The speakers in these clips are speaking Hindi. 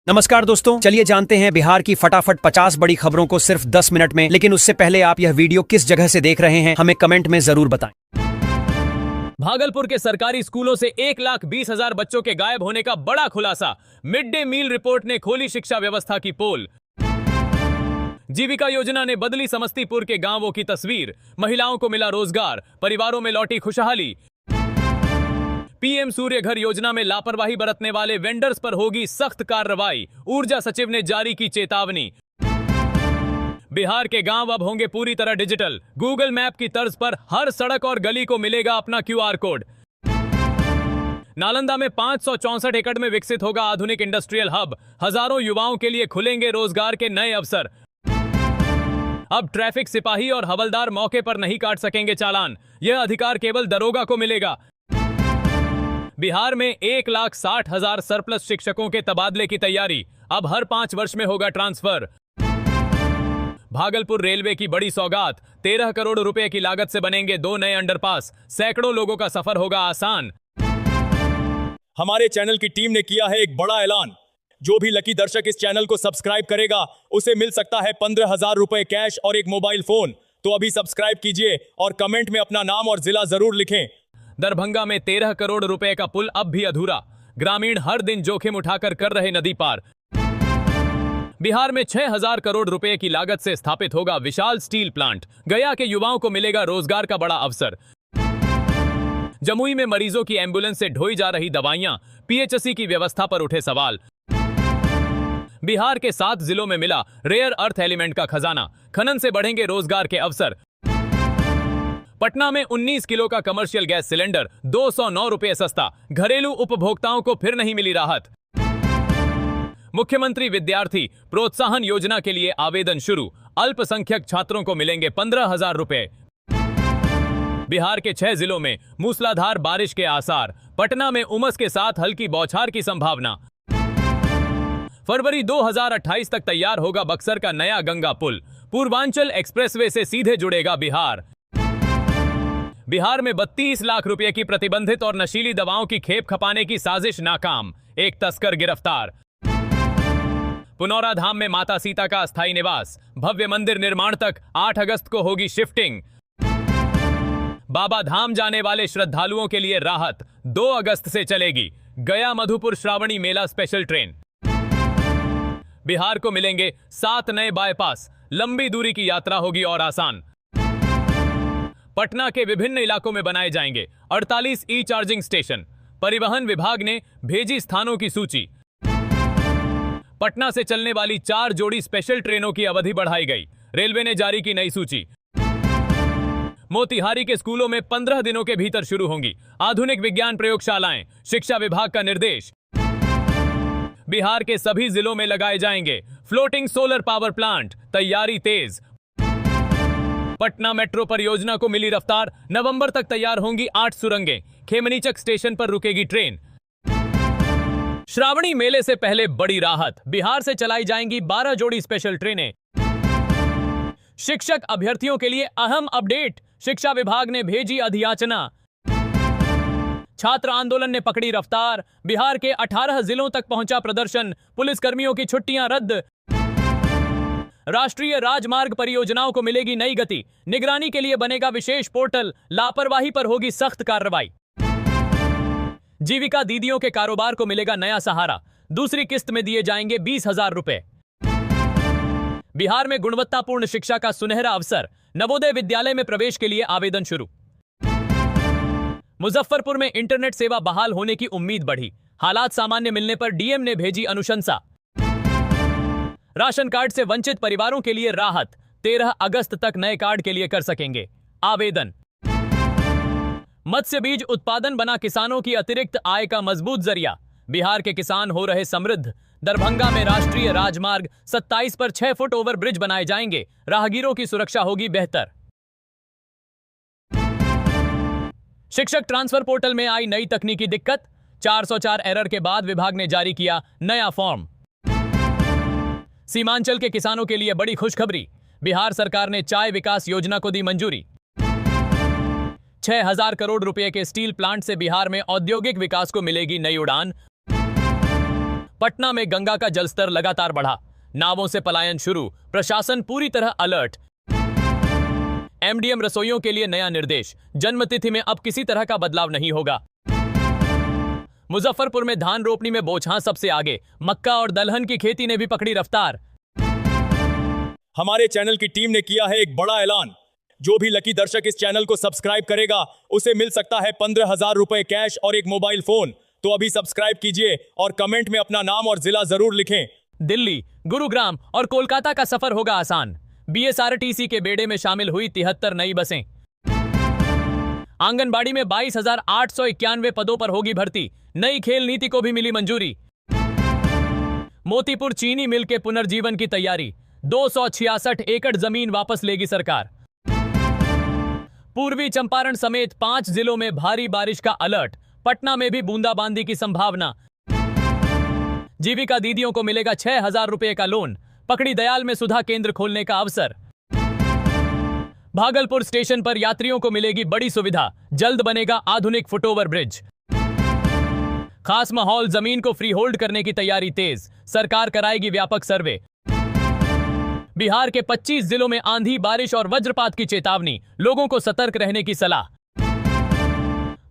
नमस्कार दोस्तों, चलिए जानते हैं बिहार की फटाफट 50 बड़ी खबरों को सिर्फ 10 मिनट में। लेकिन उससे पहले आप यह वीडियो किस जगह से देख रहे हैं हमें कमेंट में जरूर बताएं। भागलपुर के सरकारी स्कूलों से 1,20,000 बच्चों के गायब होने का बड़ा खुलासा। मिड डे मील रिपोर्ट ने खोली शिक्षा व्यवस्था की पोल। जीविका योजना ने बदली समस्तीपुर के गांवों की तस्वीर। महिलाओं को मिला रोजगार, परिवारों में लौटी खुशहाली। पीएम सूर्य घर योजना में लापरवाही बरतने वाले वेंडर्स पर होगी सख्त कार्रवाई। ऊर्जा सचिव ने जारी की चेतावनी। बिहार के गांव अब होंगे पूरी तरह डिजिटल। गूगल मैप की तर्ज पर हर सड़क और गली को मिलेगा अपना क्यूआर कोड। नालंदा में 564 एकड़ में विकसित होगा आधुनिक इंडस्ट्रियल हब। हजारों युवाओं के लिए खुलेंगे रोजगार के नए अवसर। अब ट्रैफिक सिपाही और हवलदार मौके पर नहीं काट सकेंगे चालान। यह अधिकार केवल दरोगा को मिलेगा। बिहार में 1,60,000 सरप्लस शिक्षकों के तबादले की तैयारी। अब हर 5 वर्ष में होगा ट्रांसफर। भागलपुर रेलवे की बड़ी सौगात। 13 करोड़ रुपए की लागत से बनेंगे 2 नए अंडरपास। सैकड़ों लोगों का सफर होगा आसान। हमारे चैनल की टीम ने किया है एक बड़ा ऐलान। जो भी लकी दर्शक इस चैनल को सब्सक्राइब करेगा उसे मिल सकता है 15,000 रुपए कैश और एक मोबाइल फोन। तो अभी सब्सक्राइब कीजिए और कमेंट में अपना नाम और जिला जरूर लिखें। दरभंगा में 13 करोड़ रुपए का पुल अब भी अधूरा। ग्रामीण हर दिन जोखिम उठाकर कर रहे नदी पार। बिहार में 6,000 करोड़ रुपए की लागत से स्थापित होगा विशाल स्टील प्लांट। गया के युवाओं को मिलेगा रोजगार का बड़ा अवसर। जमुई में मरीजों की एम्बुलेंस से ढोई जा रही दवाइयां। पीएचसी की व्यवस्था पर उठे सवाल। बिहार के 7 जिलों में मिला रेयर अर्थ एलिमेंट का खजाना। खनन से बढ़ेंगे रोजगार के अवसर। पटना में 19 किलो का कमर्शियल गैस सिलेंडर 209 रुपए सस्ता। घरेलू उपभोक्ताओं को फिर नहीं मिली राहत। मुख्यमंत्री विद्यार्थी प्रोत्साहन योजना के लिए आवेदन शुरू। अल्पसंख्यक छात्रों को मिलेंगे 15,000 रुपए। बिहार के 6 जिलों में मूसलाधार बारिश के आसार। पटना में उमस के साथ हल्की बौछार की संभावना। फरवरी 2028 तक तैयार होगा बक्सर का नया गंगा पुल। पूर्वांचल एक्सप्रेसवे से सीधे जुड़ेगा बिहार। बिहार में 32 लाख रुपए की प्रतिबंधित और नशीली दवाओं की खेप खपाने की साजिश नाकाम। एक तस्कर गिरफ्तार। पुनौरा धाम में माता सीता का अस्थायी निवास। भव्य मंदिर निर्माण तक 8 अगस्त को होगी शिफ्टिंग। बाबा धाम जाने वाले श्रद्धालुओं के लिए राहत। 2 अगस्त से चलेगी गया मधुपुर श्रावणी मेला स्पेशल ट्रेन। बिहार को मिलेंगे 7 नए बाईपास। लंबी दूरी की यात्रा होगी और आसान। पटना के विभिन्न इलाकों में बनाए जाएंगे 48 ई चार्जिंग स्टेशन। परिवहन विभाग ने भेजी स्थानों की सूची। पटना से चलने वाली 4 जोड़ी स्पेशल ट्रेनों की अवधि बढ़ाई गई। रेलवे ने जारी की नई सूची। मोतिहारी के स्कूलों में 15 दिनों के भीतर शुरू होंगी आधुनिक विज्ञान प्रयोगशालाएं। शिक्षा विभाग का निर्देश। बिहार के सभी जिलों में लगाए जाएंगे फ्लोटिंग सोलर पावर प्लांट। तैयारी तेज। पटना मेट्रो परियोजना को मिली रफ्तार। नवंबर तक तैयार होंगी 8 सुरंगें। खेमनीचक स्टेशन पर रुकेगी ट्रेन। श्रावणी मेले से पहले बड़ी राहत। बिहार से चलाई जाएंगी 12 जोड़ी स्पेशल ट्रेनें। शिक्षक अभ्यर्थियों के लिए अहम अपडेट। शिक्षा विभाग ने भेजी अधियाचना। छात्र आंदोलन ने पकड़ी रफ्तार। बिहार के 18 जिलों तक पहुंचा प्रदर्शन। पुलिसकर्मियों की छुट्टियां रद्द। राष्ट्रीय राजमार्ग परियोजनाओं को मिलेगी नई गति। निगरानी के लिए बनेगा विशेष पोर्टल। लापरवाही पर होगी सख्त कार्रवाई। जीविका दीदियों के कारोबार को मिलेगा नया सहारा। दूसरी किस्त में दिए जाएंगे 20,000 रुपए। बिहार में गुणवत्तापूर्ण शिक्षा का सुनहरा अवसर। नवोदय विद्यालय में प्रवेश के लिए आवेदन शुरू। मुजफ्फरपुर में इंटरनेट सेवा बहाल होने की उम्मीद बढ़ी। हालात सामान्य मिलने पर डीएम ने भेजी अनुशंसा। राशन कार्ड से वंचित परिवारों के लिए राहत। 13 अगस्त तक नए कार्ड के लिए कर सकेंगे आवेदन। मत्स्य बीज उत्पादन बना किसानों की अतिरिक्त आय का मजबूत जरिया। बिहार के किसान हो रहे समृद्ध। दरभंगा में राष्ट्रीय राजमार्ग 27 पर 6 फुट ओवर ब्रिज बनाए जाएंगे। राहगीरों की सुरक्षा होगी बेहतर। शिक्षक ट्रांसफर पोर्टल में आई नई तकनीकी दिक्कत। 404 एरर के बाद विभाग ने जारी किया नया फॉर्म। सीमांचल के किसानों के लिए बड़ी खुशखबरी। बिहार सरकार ने चाय विकास योजना को दी मंजूरी। 6,000 करोड़ रुपए के स्टील प्लांट से बिहार में औद्योगिक विकास को मिलेगी नई उड़ान। पटना में गंगा का जलस्तर लगातार बढ़ा, नावों से पलायन शुरू, प्रशासन पूरी तरह अलर्ट। एमडीएम रसोइयों के लिए नया निर्देश, जन्मतिथि में अब किसी तरह का बदलाव नहीं होगा। मुजफ्फरपुर में धान रोपनी में बोचहां सबसे आगे, मक्का और दलहन की खेती ने भी पकड़ी रफ्तार। हमारे चैनल की टीम ने किया है एक बड़ा ऐलान। जो भी लकी दर्शक इस चैनल को सब्सक्राइब करेगा उसे मिल सकता है 15,000 रुपए कैश और एक मोबाइल फोन। तो अभी सब्सक्राइब कीजिए और कमेंट में अपना नाम और जिला जरूर लिखें। दिल्ली, गुरुग्राम और कोलकाता का सफर होगा आसान। बीएसआरटीसी के बेड़े में शामिल हुई 73 नई बसें। आंगनबाड़ी में 22,891 पदों पर होगी भर्ती, नई खेल नीति को भी मिली मंजूरी। मोतीपुर चीनी मिल के पुनर्जीवन की तैयारी, 266 एकड़ जमीन वापस लेगी सरकार। पूर्वी चंपारण समेत 5 जिलों में भारी बारिश का अलर्ट, पटना में भी बूंदाबांदी की संभावना। जीविका दीदियों को मिलेगा 6,000 रुपए का लोन, पकड़ी दयाल में सुधा केंद्र खोलने का अवसर। भागलपुर स्टेशन पर यात्रियों को मिलेगी बड़ी सुविधा, जल्द बनेगा आधुनिक फुटओवर ब्रिज। खास माहौल, जमीन को फ्री होल्ड करने की तैयारी तेज, सरकार कराएगी व्यापक सर्वे। बिहार के 25 जिलों में आंधी, बारिश और वज्रपात की चेतावनी, लोगों को सतर्क रहने की सलाह।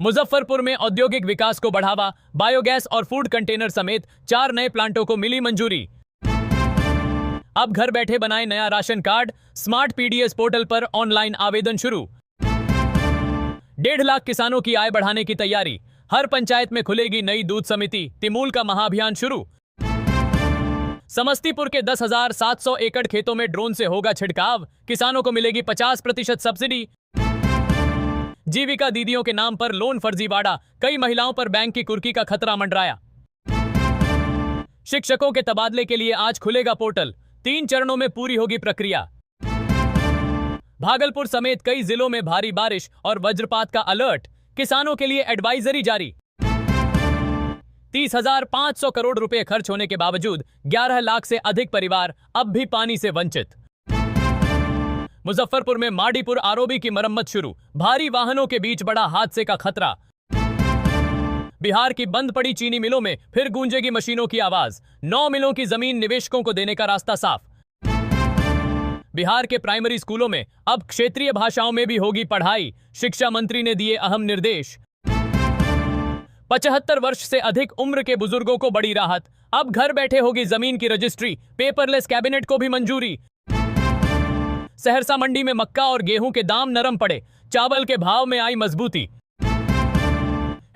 मुजफ्फरपुर में औद्योगिक विकास को बढ़ावा, बायोगैस और फूड कंटेनर समेत 4 नए प्लांटों को मिली मंजूरी। अब घर बैठे बनाएं नया ration card, smart PDS portal पर ऑनलाइन आवेदन शुरू। 1.5 लाख किसानों की आय बढ़ाने की तैयारी, हर पंचायत में खुलेगी नई दूध समिति, तिमूल का महाअभियान शुरू। समस्तीपुर के 10,700 एकड़ खेतों में ड्रोन से होगा छिड़काव, किसानों को मिलेगी 50% सब्सिडी। जीविका दीदियों के नाम पर लोन फर्जीवाड़ा, कई महिलाओं पर बैंक की कुर्की का खतरा मंडराया। शिक्षकों के तबादले के लिए आज खुलेगा पोर्टल, 3 चरणों में पूरी होगी प्रक्रिया। भागलपुर समेत कई जिलों में भारी बारिश और वज्रपात का अलर्ट, किसानों के लिए एडवाइजरी जारी। 30,500 करोड़ रुपए खर्च होने के बावजूद 11 लाख से अधिक परिवार अब भी पानी से वंचित। मुजफ्फरपुर में माडीपुर आरओबी की मरम्मत शुरू, भारी वाहनों के बीच बड़ा हादसे का खतरा। बिहार की बंद पड़ी चीनी मिलों में फिर गूंजेगी मशीनों की आवाज, 9 मिलों की जमीन निवेशकों को देने का रास्ता साफ। बिहार के प्राइमरी स्कूलों में अब क्षेत्रीय भाषाओं में भी होगी पढ़ाई, शिक्षा मंत्री ने दिए अहम निर्देश। 75 वर्ष से अधिक उम्र के बुजुर्गों को बड़ी राहत, अब घर बैठे होगी जमीन की रजिस्ट्री, पेपरलेस कैबिनेट को भी मंजूरी। सहरसा मंडी में मक्का और गेहूं के दाम नरम पड़े, चावल के भाव में आई मजबूती।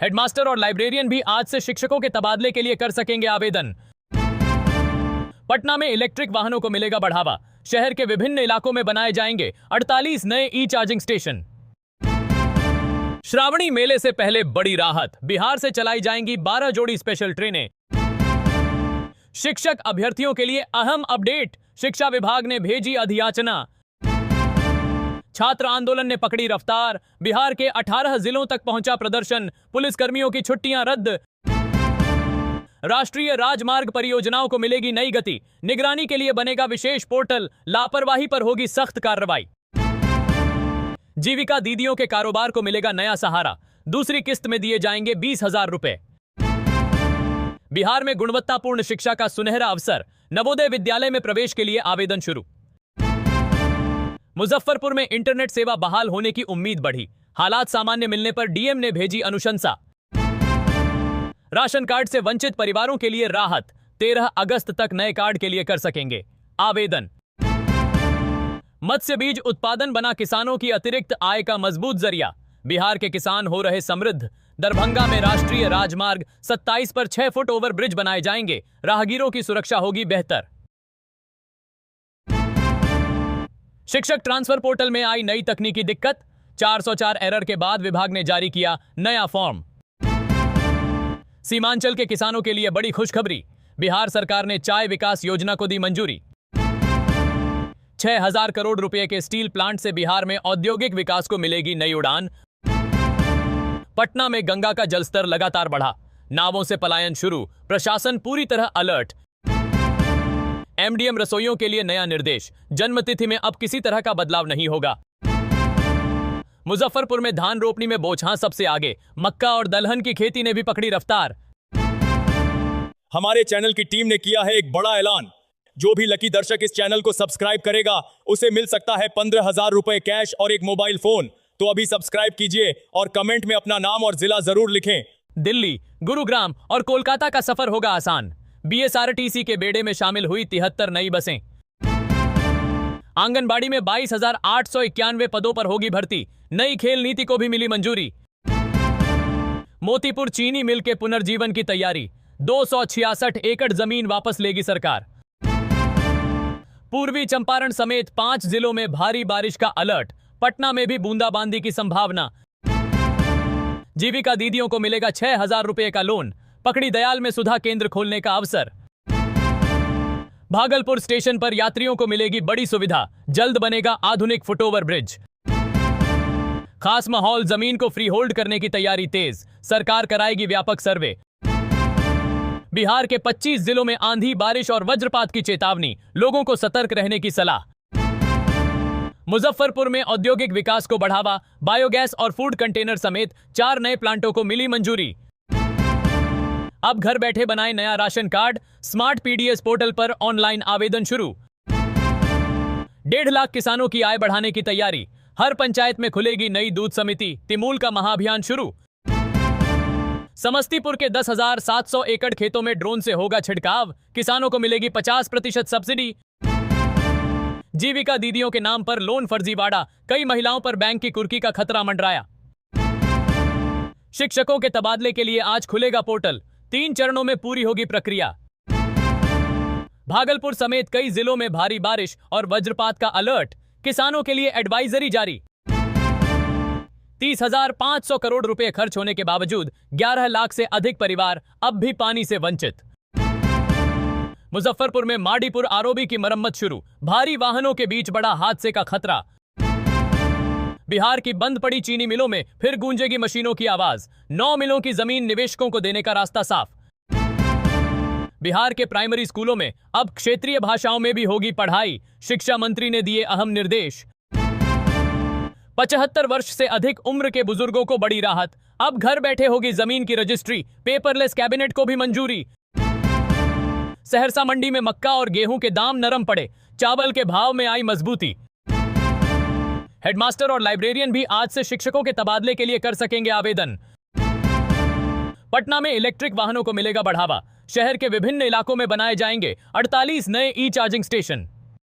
हेडमास्टर और लाइब्रेरियन भी आज से शिक्षकों के तबादले के लिए कर सकेंगे आवेदन। पटना में इलेक्ट्रिक वाहनों को मिलेगा बढ़ावा, शहर के विभिन्न इलाकों में बनाए जाएंगे 48 नए ई चार्जिंग स्टेशन। श्रावणी मेले से पहले बड़ी राहत, बिहार से चलाई जाएंगी 12 जोड़ी स्पेशल ट्रेनें। शिक्षक अभ्यर्थियों के लिए अहम अपडेट, शिक्षा विभाग ने भेजी अधियाचना। छात्र आंदोलन ने पकड़ी रफ्तार, बिहार के 18 जिलों तक पहुंचा प्रदर्शन, पुलिसकर्मियों की छुट्टियां रद्द। राष्ट्रीय राजमार्ग परियोजनाओं को मिलेगी नई गति, निगरानी के लिए बनेगा विशेष पोर्टल, लापरवाही पर होगी सख्त कार्रवाई। जीविका दीदियों के कारोबार को मिलेगा नया सहारा, दूसरी किस्त में दिए जाएंगे 20,000 रुपए। बिहार में गुणवत्तापूर्ण शिक्षा का सुनहरा अवसर, नवोदय विद्यालय में प्रवेश के लिए आवेदन शुरू। मुजफ्फरपुर में इंटरनेट सेवा बहाल होने की उम्मीद बढ़ी, हालात सामान्य मिलने पर डीएम ने भेजी अनुशंसा। राशन कार्ड से वंचित परिवारों के लिए राहत, 13 अगस्त तक नए कार्ड के लिए कर सकेंगे आवेदन। मत्स्य बीज उत्पादन बना किसानों की अतिरिक्त आय का मजबूत जरिया, बिहार के किसान हो रहे समृद्ध। दरभंगा में राष्ट्रीय राजमार्ग 27 पर 6 फुट ओवर ब्रिज बनाए जाएंगे, राहगीरों की सुरक्षा होगी बेहतर। शिक्षक ट्रांसफर पोर्टल में आई नई तकनीकी दिक्कत, 404 एरर के बाद विभाग ने जारी किया नया फॉर्म। सीमांचल के किसानों के लिए बड़ी खुशखबरी, बिहार सरकार ने चाय विकास योजना को दी मंजूरी। 6,000 करोड़ रुपए के स्टील प्लांट से बिहार में औद्योगिक विकास को मिलेगी नई उड़ान। पटना में गंगा का जलस्तर लगातार बढ़ा, नावों से पलायन शुरू, प्रशासन पूरी तरह अलर्ट। एमडीएम रसोइयों के लिए नया निर्देश, जन्मतिथि में अब किसी तरह का बदलाव नहीं होगा। मुजफ्फरपुर में धान रोपनी में बोचहां सबसे आगे, मक्का और दलहन की खेती ने भी पकड़ी रफ्तार। हमारे चैनल की टीम ने किया है एक बड़ा ऐलान। जो भी लकी दर्शक इस चैनल को सब्सक्राइब करेगा उसे मिल सकता है 15,000 रुपए कैश और एक मोबाइल फोन। तो अभी सब्सक्राइब कीजिए और कमेंट में अपना नाम और जिला जरूर लिखें। दिल्ली, गुरुग्राम और कोलकाता का सफर होगा आसान। बीएसआरटीसी के बेड़े में शामिल हुई 73 नई बसें। आंगनबाड़ी में 22,891 पदों पर होगी भर्ती। नई खेल नीति को भी मिली मंजूरी। मोतीपुर चीनी मिल के पुनर्जीवन की तैयारी। 266 एकड़ जमीन वापस लेगी सरकार। पूर्वी चंपारण समेत 5 जिलों में भारी बारिश का अलर्ट। पटना में भी बूंदाबांदी की संभावना। जीविका दीदियों को मिलेगा 6,000 रुपए का लोन। पकड़ी दयाल में सुधा केंद्र खोलने का अवसर। भागलपुर स्टेशन पर यात्रियों को मिलेगी बड़ी सुविधा। जल्द बनेगा आधुनिक फुटओवर ब्रिज। खास माहौल, जमीन को फ्री होल्ड करने की तैयारी तेज। सरकार कराएगी व्यापक सर्वे। बिहार के 25 जिलों में आंधी, बारिश और वज्रपात की चेतावनी। लोगों को सतर्क रहने की सलाह। मुजफ्फरपुर में औद्योगिक विकास को बढ़ावा। बायोगैस और फूड कंटेनर समेत 4 नए प्लांटों को मिली मंजूरी। अब घर बैठे बनाएं नया ration card. Smart PDS portal पर ऑनलाइन आवेदन शुरू। 1.5 लाख किसानों की आय बढ़ाने की तैयारी। हर पंचायत में खुलेगी नई दूध समिति। तिमूल का महाअभियान शुरू। समस्तीपुर के 10,700 एकड़ खेतों में ड्रोन से होगा छिड़काव। किसानों को मिलेगी 50% सब्सिडी। जीविका दीदियों के नाम पर लोन फर्जीवाड़ा। कई महिलाओं पर बैंक की कुर्की का खतरा मंडराया। शिक्षकों के तबादले के लिए आज खुलेगा पोर्टल। 3 चरणों में पूरी होगी प्रक्रिया। भागलपुर समेत कई जिलों में भारी बारिश और वज्रपात का अलर्ट। किसानों के लिए एडवाइजरी जारी। 30,500 करोड़ रुपए खर्च होने के बावजूद 11 लाख से अधिक परिवार अब भी पानी से वंचित। मुजफ्फरपुर में माडीपुर आरओबी की मरम्मत शुरू। भारी वाहनों के बीच बड़ा हादसे का खतरा। बिहार की बंद पड़ी चीनी मिलों में फिर गूंजेगी मशीनों की आवाज। 9 मिलों की जमीन निवेशकों को देने का रास्ता साफ। बिहार के प्राइमरी स्कूलों में अब क्षेत्रीय भाषाओं में भी होगी पढ़ाई। शिक्षा मंत्री ने दिए अहम निर्देश। 75 वर्ष से अधिक उम्र के बुजुर्गों को बड़ी राहत। अब घर बैठे होगी जमीन की रजिस्ट्री। पेपरलेस कैबिनेट को भी मंजूरी। सहरसा मंडी में मक्का और गेहूं के दाम नरम पड़े। चावल के भाव में आई मजबूती। हेडमास्टर और लाइब्रेरियन भी आज से शिक्षकों के तबादले के लिए कर सकेंगे आवेदन। पटना में इलेक्ट्रिक वाहनों को मिलेगा बढ़ावा। शहर के विभिन्न इलाकों में बनाए जाएंगे 48 नए ई चार्जिंग स्टेशन।